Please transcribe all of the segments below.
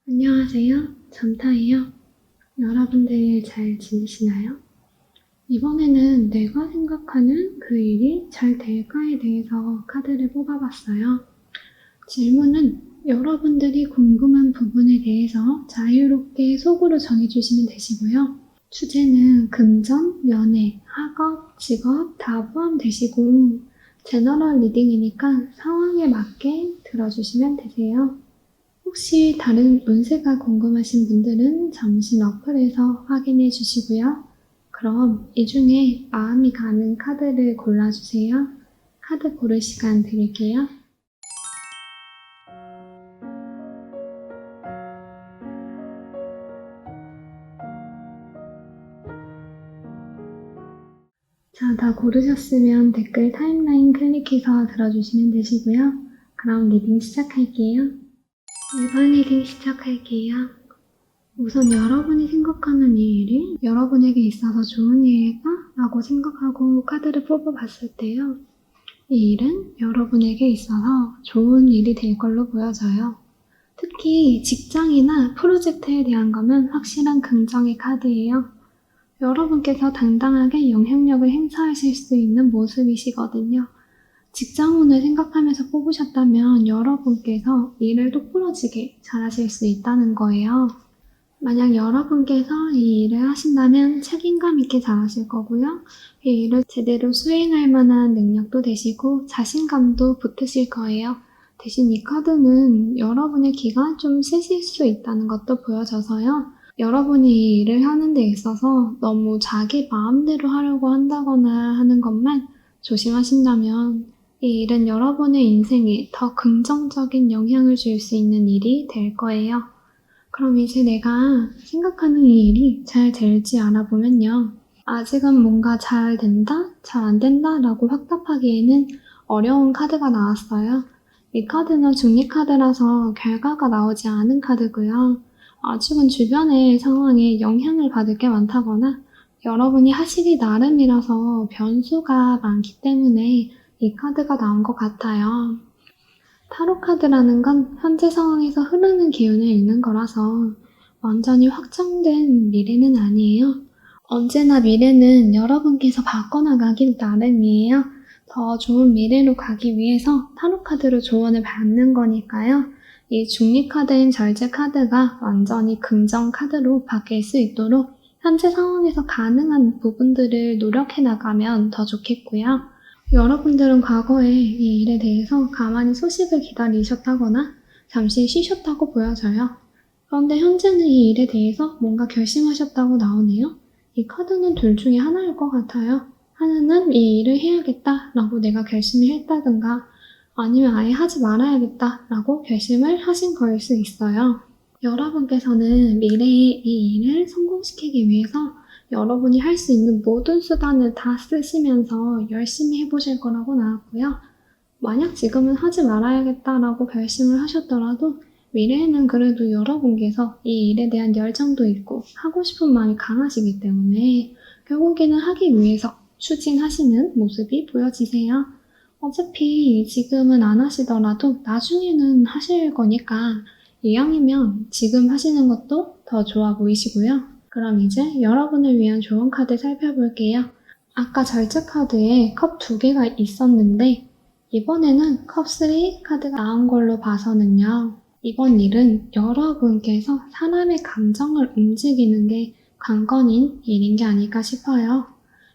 안녕하세요. 전타예요. 여러분들 잘 지내시나요? 이번에는 내가 생각하는 그 일이 잘 될까에 대해서 카드를 뽑아봤어요. 질문은 여러분들이 궁금한 부분에 대해서 자유롭게 속으로 정해주시면 되시고요. 주제는 금전, 연애, 학업, 직업 다 포함되시고 제너럴 리딩이니까 상황에 맞게 들어주시면 되세요. 혹시 다른 운세가 궁금하신 분들은 잠시 어플에서 확인해 주시고요. 그럼 이 중에 마음이 가는 카드를 골라주세요. 카드 고를 시간 드릴게요. 자, 다 고르셨으면 댓글 타임라인 클릭해서 들어주시면 되시고요. 그럼 리딩 시작할게요. 1번 리딩 시작할게요. 우선 여러분이 생각하는 이 일이 여러분에게 있어서 좋은 일일까? 라고 생각하고 카드를 뽑아봤을 때요. 이 일은 여러분에게 있어서 좋은 일이 될 걸로 보여져요. 특히 직장이나 프로젝트에 대한 거면 확실한 긍정의 카드예요. 여러분께서 당당하게 영향력을 행사하실 수 있는 모습이시거든요. 직장운을 생각하면서 뽑으셨다면 여러분께서 일을 똑부러지게 잘하실 수 있다는 거예요. 만약 여러분께서 이 일을 하신다면 책임감 있게 잘하실 거고요. 이 일을 제대로 수행할 만한 능력도 되시고 자신감도 붙으실 거예요. 대신 이 카드는 여러분의 기가 좀 세실 수 있다는 것도 보여져서요. 여러분이 이 일을 하는 데 있어서 너무 자기 마음대로 하려고 한다거나 하는 것만 조심하신다면 이 일은 여러분의 인생에 더 긍정적인 영향을 줄 수 있는 일이 될 거예요. 그럼 이제 내가 생각하는 이 일이 잘 될지 알아보면요. 아직은 뭔가 잘 된다? 잘 안 된다? 라고 확답하기에는 어려운 카드가 나왔어요. 이 카드는 중립카드라서 결과가 나오지 않은 카드고요. 아직은 주변의 상황에 영향을 받을 게 많다거나 여러분이 하시기 나름이라서 변수가 많기 때문에 이 카드가 나온 것 같아요. 타로 카드라는 건 현재 상황에서 흐르는 기운을 읽는 거라서 완전히 확정된 미래는 아니에요. 언제나 미래는 여러분께서 바꿔나가길 나름이에요. 더 좋은 미래로 가기 위해서 타로 카드로 조언을 받는 거니까요. 이 중립 카드인 절제 카드가 완전히 긍정 카드로 바뀔 수 있도록 현재 상황에서 가능한 부분들을 노력해 나가면 더 좋겠고요. 여러분들은 과거에 이 일에 대해서 가만히 소식을 기다리셨다거나 잠시 쉬셨다고 보여져요. 그런데 현재는 이 일에 대해서 뭔가 결심하셨다고 나오네요. 이 카드는 둘 중에 하나일 것 같아요. 하나는 이 일을 해야겠다라고 내가 결심을 했다든가 아니면 아예 하지 말아야겠다라고 결심을 하신 거일 수 있어요. 여러분께서는 미래에 이 일을 성공시키기 위해서 여러분이 할 수 있는 모든 수단을 다 쓰시면서 열심히 해보실 거라고 나왔고요. 만약 지금은 하지 말아야겠다라고 결심을 하셨더라도 미래에는 그래도 여러분께서 이 일에 대한 열정도 있고 하고 싶은 마음이 강하시기 때문에 결국에는 하기 위해서 추진하시는 모습이 보여지세요. 어차피 지금은 안 하시더라도 나중에는 하실 거니까 이왕이면 지금 하시는 것도 더 좋아 보이시고요. 그럼 이제 여러분을 위한 좋은 카드 살펴볼게요. 아까 절제 카드에 컵 2개가 있었는데 이번에는 컵 3 카드가 나온 걸로 봐서는요. 이번 일은 여러분께서 사람의 감정을 움직이는 게 관건인 일인 게 아닐까 싶어요.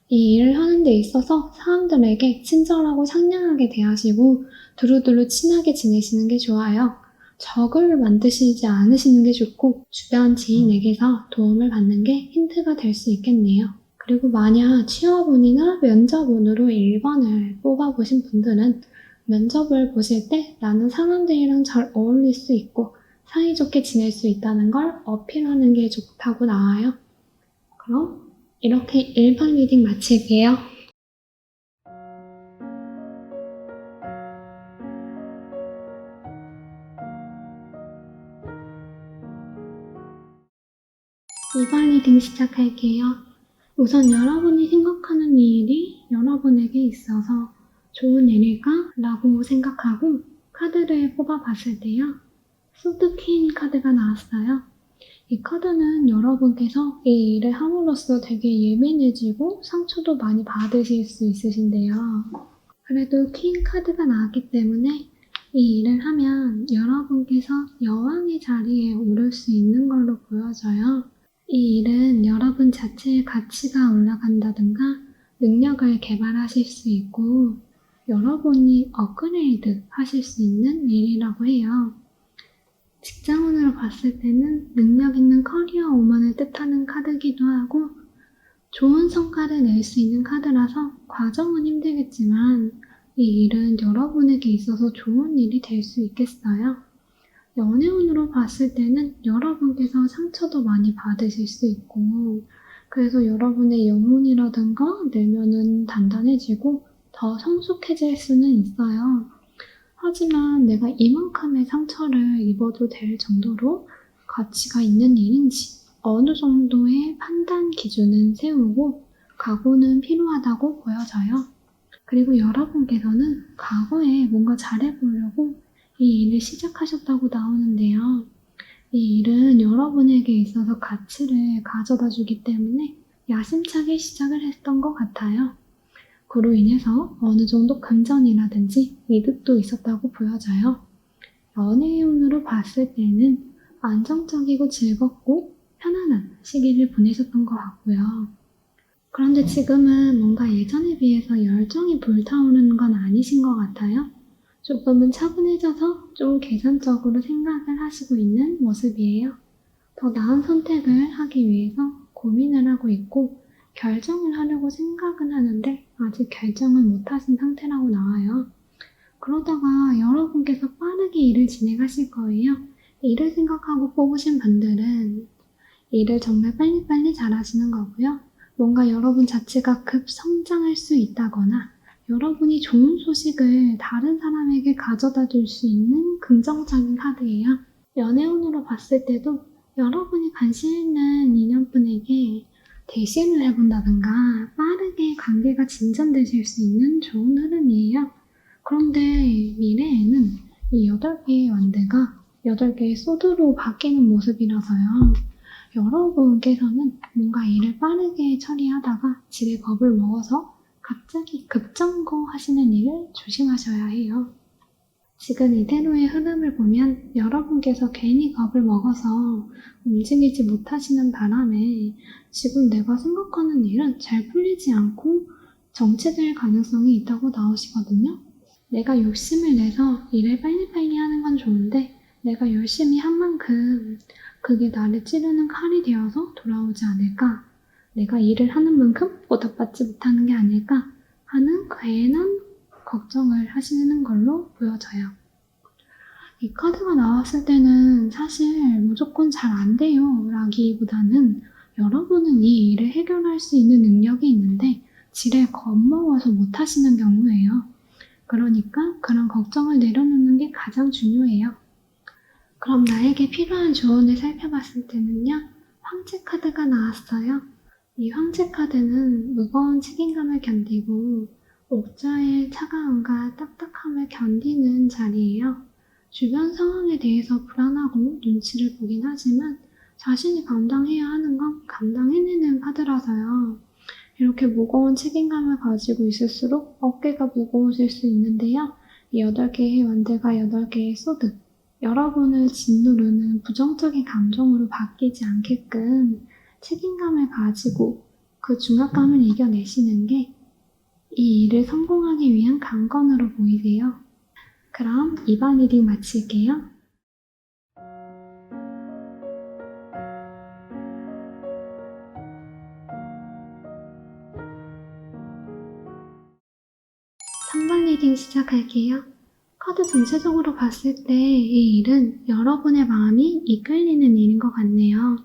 이 일을 하는 데 있어서 사람들에게 친절하고 상냥하게 대하시고 두루두루 친하게 지내시는 게 좋아요. 적을 만드시지 않으시는 게 좋고 주변 지인에게서 도움을 받는 게 힌트가 될 수 있겠네요. 그리고 만약 취업운이나 면접운으로 1번을 뽑아보신 분들은 면접을 보실 때 나는 사람들이랑 잘 어울릴 수 있고 사이좋게 지낼 수 있다는 걸 어필하는 게 좋다고 나와요. 그럼 이렇게 1번 리딩 마칠게요. 2번 리딩 시작할게요. 우선 여러분이 생각하는 이 일이 여러분에게 있어서 좋은 일일까? 라고 생각하고 카드를 뽑아봤을 때요. 소드 퀸 카드가 나왔어요. 이 카드는 여러분께서 이 일을 함으로써 되게 예민해지고 상처도 많이 받으실 수 있으신데요. 그래도 퀸 카드가 나왔기 때문에 이 일을 하면 여러분께서 여왕의 자리에 오를 수 있는 걸로 보여져요. 이 일은 여러분 자체의 가치가 올라간다든가 능력을 개발하실 수 있고 여러분이 업그레이드 하실 수 있는 일이라고 해요. 직장운으로 봤을 때는 능력 있는 커리어 우먼을 뜻하는 카드이기도 하고 좋은 성과를 낼 수 있는 카드라서 과정은 힘들겠지만 이 일은 여러분에게 있어서 좋은 일이 될 수 있겠어요. 연애운으로 봤을 때는 여러분께서 상처도 많이 받으실 수 있고 그래서 여러분의 영혼이라든가 내면은 단단해지고 더 성숙해질 수는 있어요. 하지만 내가 이만큼의 상처를 입어도 될 정도로 가치가 있는 일인지 어느 정도의 판단 기준은 세우고 각오는 필요하다고 보여져요. 그리고 여러분께서는 과거에 뭔가 잘해보려고 이 일을 시작하셨다고 나오는데요. 이 일은 여러분에게 있어서 가치를 가져다 주기 때문에 야심차게 시작을 했던 것 같아요. 그로 인해서 어느 정도 금전이라든지 이득도 있었다고 보여져요. 연애의 운으로 봤을 때는 안정적이고 즐겁고 편안한 시기를 보내셨던 것 같고요. 그런데 지금은 뭔가 예전에 비해서 열정이 불타오르는 건 아니신 것 같아요. 조금은 차분해져서 좀 계산적으로 생각을 하시고 있는 모습이에요. 더 나은 선택을 하기 위해서 고민을 하고 있고 결정을 하려고 생각은 하는데 아직 결정을 못하신 상태라고 나와요. 그러다가 여러분께서 빠르게 일을 진행하실 거예요. 일을 생각하고 뽑으신 분들은 일을 정말 빨리빨리 잘하시는 거고요. 뭔가 여러분 자체가 급성장할 수 있다거나 여러분이 좋은 소식을 다른 사람에게 가져다 줄 수 있는 긍정적인 카드예요. 연애운으로 봤을 때도 여러분이 관심 있는 인연분에게 대시를 해본다든가 빠르게 관계가 진전되실 수 있는 좋은 흐름이에요. 그런데 미래에는 이 8개의 완대가 8개의 소드로 바뀌는 모습이라서요. 여러분께서는 뭔가 일을 빠르게 처리하다가 지레 겁을 먹어서 갑자기 급정거 하시는 일을 조심하셔야 해요. 지금 이대로의 흐름을 보면 여러분께서 괜히 겁을 먹어서 움직이지 못하시는 바람에 지금 내가 생각하는 일은 잘 풀리지 않고 정체될 가능성이 있다고 나오시거든요. 내가 욕심을 내서 일을 빨리빨리 하는 건 좋은데 내가 열심히 한 만큼 그게 나를 찌르는 칼이 되어서 돌아오지 않을까? 내가 일을 하는 만큼 보답받지 못하는 게 아닐까? 하는 괜한 걱정을 하시는 걸로 보여져요. 이 카드가 나왔을 때는 사실 무조건 잘 안 돼요 라기보다는 여러분은 이 일을 해결할 수 있는 능력이 있는데 지레 겁먹어서 못하시는 경우예요. 그러니까 그런 걱정을 내려놓는 게 가장 중요해요. 그럼 나에게 필요한 조언을 살펴봤을 때는요. 황제 카드가 나왔어요. 이 황제 카드는 무거운 책임감을 견디고 옥자의 차가움과 딱딱함을 견디는 자리예요. 주변 상황에 대해서 불안하고 눈치를 보긴 하지만 자신이 감당해야 하는 건 감당해내는 카드라서요. 이렇게 무거운 책임감을 가지고 있을수록 어깨가 무거우실 수 있는데요. 이 8개의 완대가 8개의 소드, 여러분을 짓누르는 부정적인 감정으로 바뀌지 않게끔 책임감을 가지고 그 중압감을 이겨내시는 게 이 일을 성공하기 위한 강건으로 보이세요. 그럼 이번 리딩 마칠게요. (3번) 리딩 시작할게요. 카드 전체적으로 봤을 때 이 일은 여러분의 마음이 이끌리는 일인 것 같네요.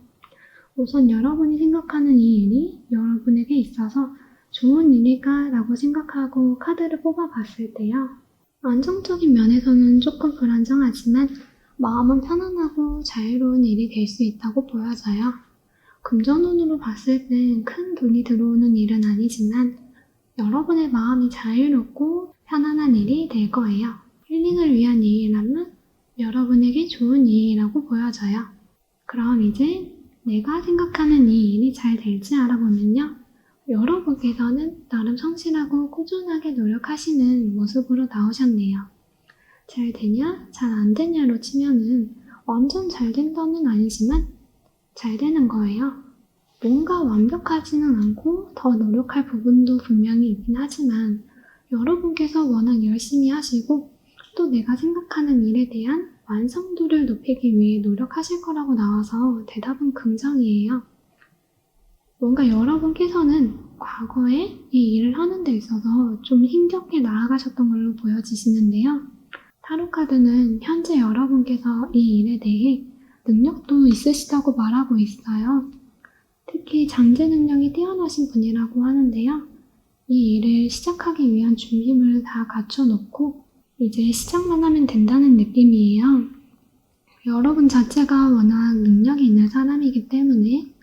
우선 여러분이 생각하는 이 일이 여러분에게 있어서 좋은 일일까 라고 생각하고 카드를 뽑아봤을 때요. 안정적인 면에서는 조금 불안정하지만 마음은 편안하고 자유로운 일이 될 수 있다고 보여져요. 금전운으로 봤을 땐 큰 돈이 들어오는 일은 아니지만 여러분의 마음이 자유롭고 편안한 일이 될 거예요. 힐링을 위한 일이라면 여러분에게 좋은 일이라고 보여져요. 그럼 이제 내가 생각하는 이 일이 잘 될지 알아보면요. 여러분께서는 나름 성실하고 꾸준하게 노력하시는 모습으로 나오셨네요. 잘 되냐, 잘 안 되냐로 치면은 완전 잘 된다는 아니지만 잘 되는 거예요. 뭔가 완벽하지는 않고 더 노력할 부분도 분명히 있긴 하지만 여러분께서 워낙 열심히 하시고 또 내가 생각하는 일에 대한 완성도를 높이기 위해 노력하실 거라고 나와서 대답은 긍정이에요. 뭔가 여러분께서는 과거에 이 일을 하는 데 있어서 좀 힘겹게 나아가셨던 걸로 보여지시는데요. 타로 카드는 현재 여러분께서 이 일에 대해 능력도 있으시다고 말하고 있어요. 특히 잠재 능력이 뛰어나신 분이라고 하는데요. 이 일을 시작하기 위한 준비물을 다 갖춰놓고 이제 시작만 하면 된다는 느낌이에요. 여러분 자체가 워낙 능력이 있는 사람이기 때문에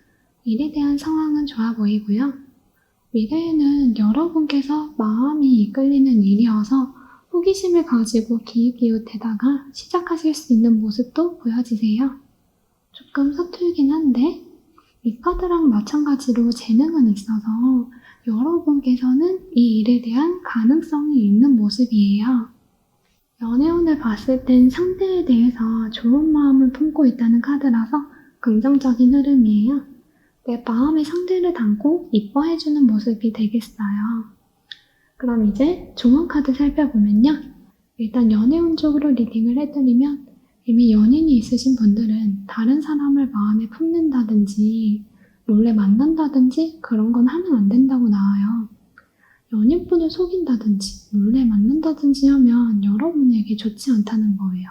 일에 대한 상황은 좋아 보이고요. 미래에는 여러분께서 마음이 이끌리는 일이어서 호기심을 가지고 기웃기웃대다가 시작하실 수 있는 모습도 보여지세요. 조금 서툴긴 한데 이 카드랑 마찬가지로 재능은 있어서 여러분께서는 이 일에 대한 가능성이 있는 모습이에요. 연애운을 봤을 땐 상대에 대해서 좋은 마음을 품고 있다는 카드라서 긍정적인 흐름이에요. 내 마음의 상대를 담고 이뻐해주는 모습이 되겠어요. 그럼 이제 종합 카드 살펴보면요. 일단 연애운 쪽으로 리딩을 해드리면 이미 연인이 있으신 분들은 다른 사람을 마음에 품는다든지 몰래 만난다든지 그런 건 하면 안 된다고 나와요. 연인분을 속인다든지 몰래 만난다든지 하면 여러분에게 좋지 않다는 거예요.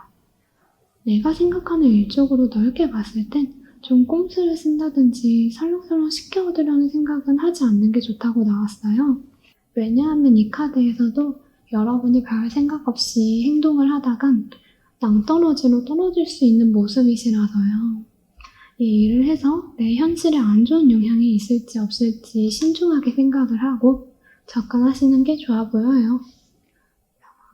내가 생각하는 일적으로 넓게 봤을 땐 좀 꼼수를 쓴다든지 설렁설렁 시켜오려는 생각은 하지 않는 게 좋다고 나왔어요. 왜냐하면 이 카드에서도 여러분이 별 생각 없이 행동을 하다간 낭떠러지로 떨어질 수 있는 모습이시라서요. 이 일을 해서 내 현실에 안 좋은 영향이 있을지 없을지 신중하게 생각을 하고 접근하시는 게 좋아 보여요.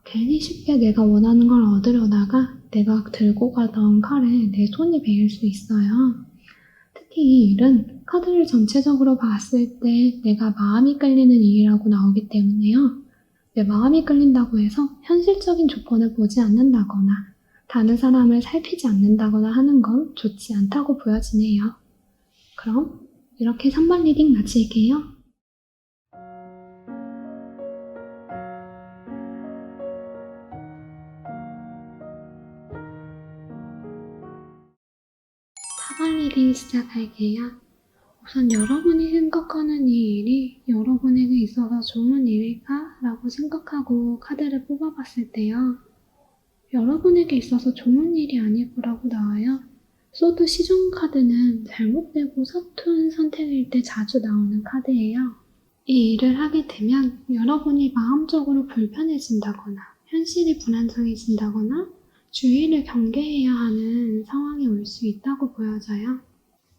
괜히 쉽게 내가 원하는 걸 얻으려다가 내가 들고 가던 칼에 내 손이 베일 수 있어요. 특히 이 일은 카드를 전체적으로 봤을 때 내가 마음이 끌리는 일이라고 나오기 때문에요. 내 마음이 끌린다고 해서 현실적인 조건을 보지 않는다거나 다른 사람을 살피지 않는다거나 하는 건 좋지 않다고 보여지네요. 그럼 이렇게 3번 리딩 마칠게요. 리딩 시작할게요. 우선 여러분이 생각하는 이 일이 여러분에게 있어서 좋은 일일까? 라고 생각하고 카드를 뽑아봤을 때요. 여러분에게 있어서 좋은 일이 아닐 거라고 나와요. 소드 시종 카드는 잘못되고 서툰 선택일 때 자주 나오는 카드예요. 이 일을 하게 되면 여러분이 마음적으로 불편해진다거나 현실이 불안정해진다거나 주의를 경계해야 하는 상황이 올 수 있다고 보여져요.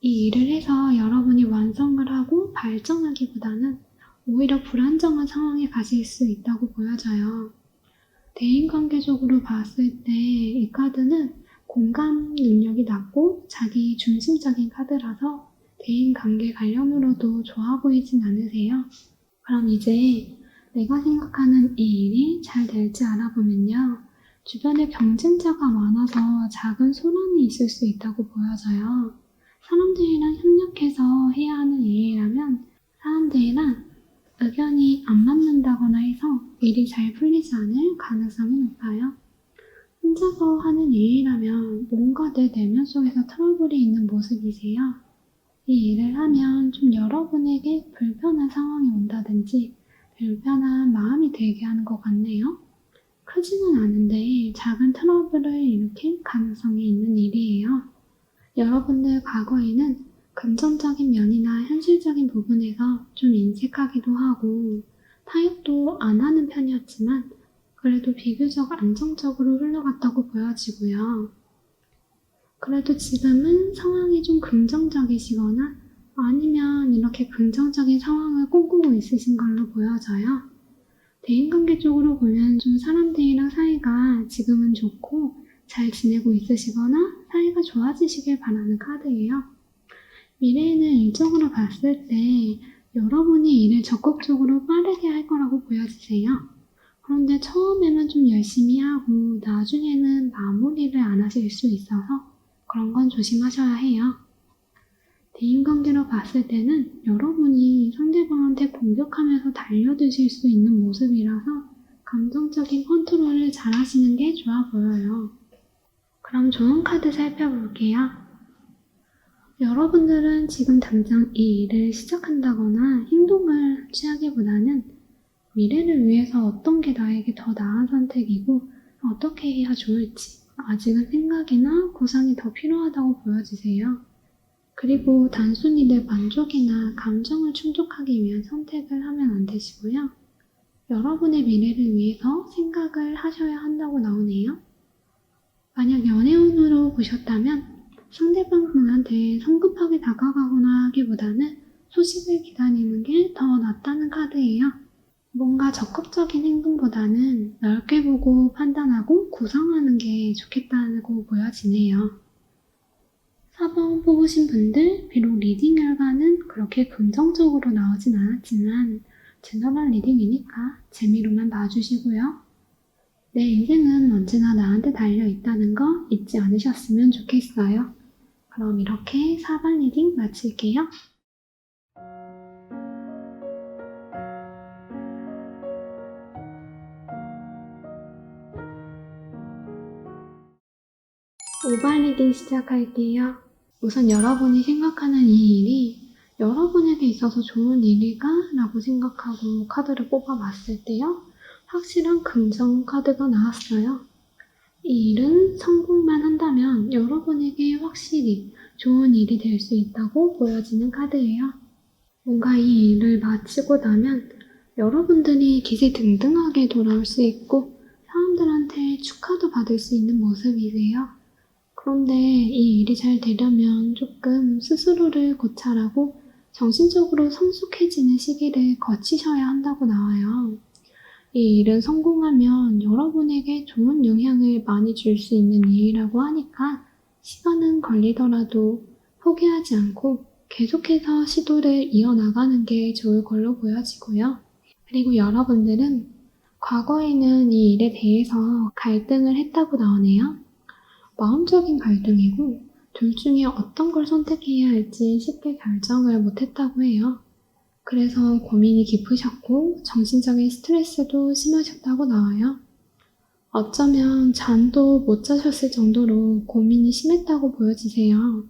이 일을 해서 여러분이 완성을 하고 발전하기보다는 오히려 불안정한 상황에 가실 수 있다고 보여져요. 대인관계적으로 봤을 때 이 카드는 공감 능력이 낮고 자기 중심적인 카드라서 대인관계 관련으로도 좋아 보이진 않으세요. 그럼 이제 내가 생각하는 이 일이 잘 될지 알아보면요. 주변에 경쟁자가 많아서 작은 소란이 있을 수 있다고 보여져요. 사람들이랑 협력해서 해야 하는 일이라면 사람들이랑 의견이 안 맞는다거나 해서 일이 잘 풀리지 않을 가능성이 높아요. 혼자서 하는 일이라면 뭔가 내 내면 속에서 트러블이 있는 모습이세요. 이 일을 하면 좀 여러분에게 불편한 상황이 온다든지 불편한 마음이 들게 하는 것 같네요. 크지는 않은데 작은 트러블을 일으킬 가능성이 있는 일이에요. 여러분들 과거에는 금전적인 면이나 현실적인 부분에서 좀 인색하기도 하고 타협도 안 하는 편이었지만 그래도 비교적 안정적으로 흘러갔다고 보여지고요. 그래도 지금은 상황이 좀 긍정적이시거나 아니면 이렇게 긍정적인 상황을 꿈꾸고 있으신 걸로 보여져요. 대인관계 쪽으로 보면 좀 사람들이랑 사이가 지금은 좋고 잘 지내고 있으시거나 사이가 좋아지시길 바라는 카드예요. 미래에는 일적으로 봤을 때 여러분이 일을 적극적으로 빠르게 할 거라고 보여지세요. 그런데 처음에는 좀 열심히 하고 나중에는 마무리를 안 하실 수 있어서 그런 건 조심하셔야 해요. 대인관계로 봤을 때는 여러분이 상대방한테 공격하면서 달려드실 수 있는 모습이라서 감정적인 컨트롤을 잘 하시는 게 좋아 보여요. 그럼 좋은 카드 살펴볼게요. 여러분들은 지금 당장 이 일을 시작한다거나 행동을 취하기보다는 미래를 위해서 어떤 게 나에게 더 나은 선택이고 어떻게 해야 좋을지 아직은 생각이나 구상이 더 필요하다고 보여지세요. 그리고 단순히 내 만족이나 감정을 충족하기 위한 선택을 하면 안 되시고요. 여러분의 미래를 위해서 생각을 하셔야 한다고 나오네요. 만약 연애운으로 보셨다면 상대방분한테 성급하게 다가가거나 하기보다는 소식을 기다리는 게 더 낫다는 카드예요. 뭔가 적극적인 행동보다는 넓게 보고 판단하고 구상하는 게 좋겠다고 보여지네요. 4번 뽑으신 분들, 비록 리딩 결과는 그렇게 긍정적으로 나오진 않았지만 제너럴 리딩이니까 재미로만 봐주시고요. 내 인생은 언제나 나한테 달려있다는 거 잊지 않으셨으면 좋겠어요. 그럼 이렇게 4번 리딩 마칠게요. 오번 리딩 시작할게요. 우선 여러분이 생각하는 이 일이 여러분에게 있어서 좋은 일일까? 라고 생각하고 카드를 뽑아봤을 때요. 확실한 긍정 카드가 나왔어요. 이 일은 성공만 한다면 여러분에게 확실히 좋은 일이 될 수 있다고 보여지는 카드예요. 뭔가 이 일을 마치고 나면 여러분들이 기세등등하게 돌아올 수 있고 사람들한테 축하도 받을 수 있는 모습이세요. 그런데 이 일이 잘 되려면 조금 스스로를 고찰하고 정신적으로 성숙해지는 시기를 거치셔야 한다고 나와요. 이 일은 성공하면 여러분에게 좋은 영향을 많이 줄 수 있는 일이라고 하니까 시간은 걸리더라도 포기하지 않고 계속해서 시도를 이어나가는 게 좋을 걸로 보여지고요. 그리고 여러분들은 과거에는 이 일에 대해서 갈등을 했다고 나오네요. 마음적인 갈등이고 둘 중에 어떤 걸 선택해야 할지 쉽게 결정을 못했다고 해요. 그래서 고민이 깊으셨고 정신적인 스트레스도 심하셨다고 나와요. 어쩌면 잠도 못 자셨을 정도로 고민이 심했다고 보여지세요.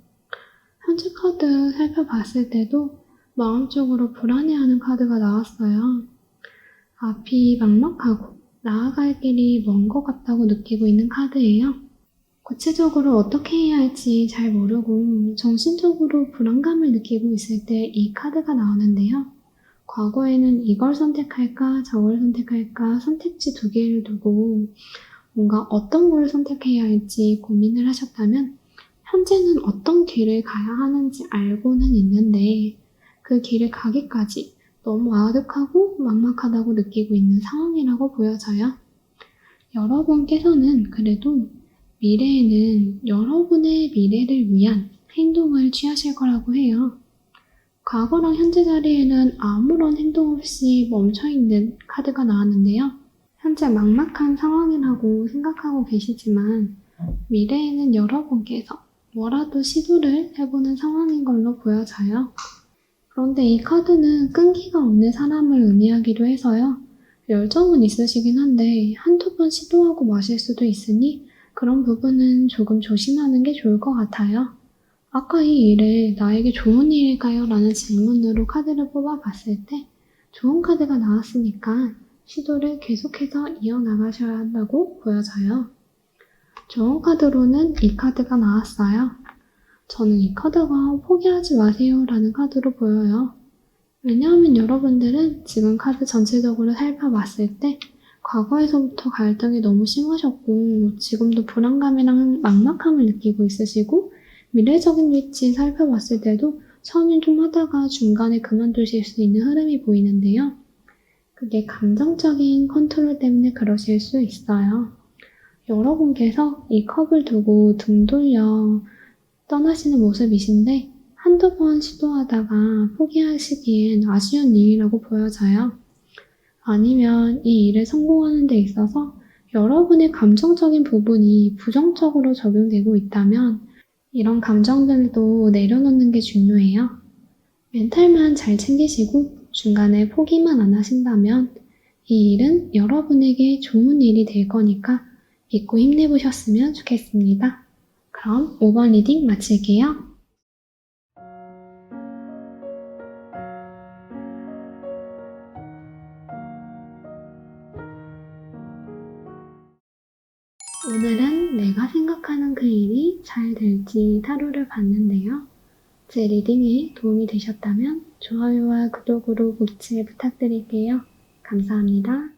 현재 카드 살펴봤을 때도 마음적으로 불안해하는 카드가 나왔어요. 앞이 막막하고 나아갈 길이 먼 것 같다고 느끼고 있는 카드예요. 구체적으로 어떻게 해야 할지 잘 모르고 정신적으로 불안감을 느끼고 있을 때 이 카드가 나오는데요. 과거에는 이걸 선택할까 저걸 선택할까 선택지 두 개를 두고 뭔가 어떤 걸 선택해야 할지 고민을 하셨다면 현재는 어떤 길을 가야 하는지 알고는 있는데 그 길을 가기까지 너무 아득하고 막막하다고 느끼고 있는 상황이라고 보여져요. 여러분께서는 그래도 미래에는 여러분의 미래를 위한 행동을 취하실 거라고 해요. 과거랑 현재 자리에는 아무런 행동 없이 멈춰있는 카드가 나왔는데요. 현재 막막한 상황이라고 생각하고 계시지만 미래에는 여러분께서 뭐라도 시도를 해보는 상황인 걸로 보여져요. 그런데 이 카드는 끈기가 없는 사람을 의미하기도 해서요. 열정은 있으시긴 한데 한두 번 시도하고 마실 수도 있으니 그런 부분은 조금 조심하는 게 좋을 것 같아요. 아까 이 일에 나에게 좋은 일일까요? 라는 질문으로 카드를 뽑아봤을 때 좋은 카드가 나왔으니까 시도를 계속해서 이어나가셔야 한다고 보여져요. 좋은 카드로는 이 카드가 나왔어요. 저는 이 카드가 포기하지 마세요 라는 카드로 보여요. 왜냐하면 여러분들은 지금 카드 전체적으로 살펴봤을 때 과거에서부터 갈등이 너무 심하셨고 지금도 불안감이랑 막막함을 느끼고 있으시고 미래적인 위치 살펴봤을 때도 처음엔 좀 하다가 중간에 그만두실 수 있는 흐름이 보이는데요. 그게 감정적인 컨트롤 때문에 그러실 수 있어요. 여러분께서 이 컵을 두고 등 돌려 떠나시는 모습이신데 한두 번 시도하다가 포기하시기엔 아쉬운 일이라고 보여져요. 아니면 이 일을 성공하는 데 있어서 여러분의 감정적인 부분이 부정적으로 적용되고 있다면 이런 감정들도 내려놓는 게 중요해요. 멘탈만 잘 챙기시고 중간에 포기만 안 하신다면 이 일은 여러분에게 좋은 일이 될 거니까 믿고 힘내보셨으면 좋겠습니다. 그럼 5번 리딩 마칠게요. 오늘은 내가 생각하는 그 일이 잘 될지 타로를 봤는데요. 제 리딩에 도움이 되셨다면 좋아요와 구독으로 복지 부탁드릴게요. 감사합니다.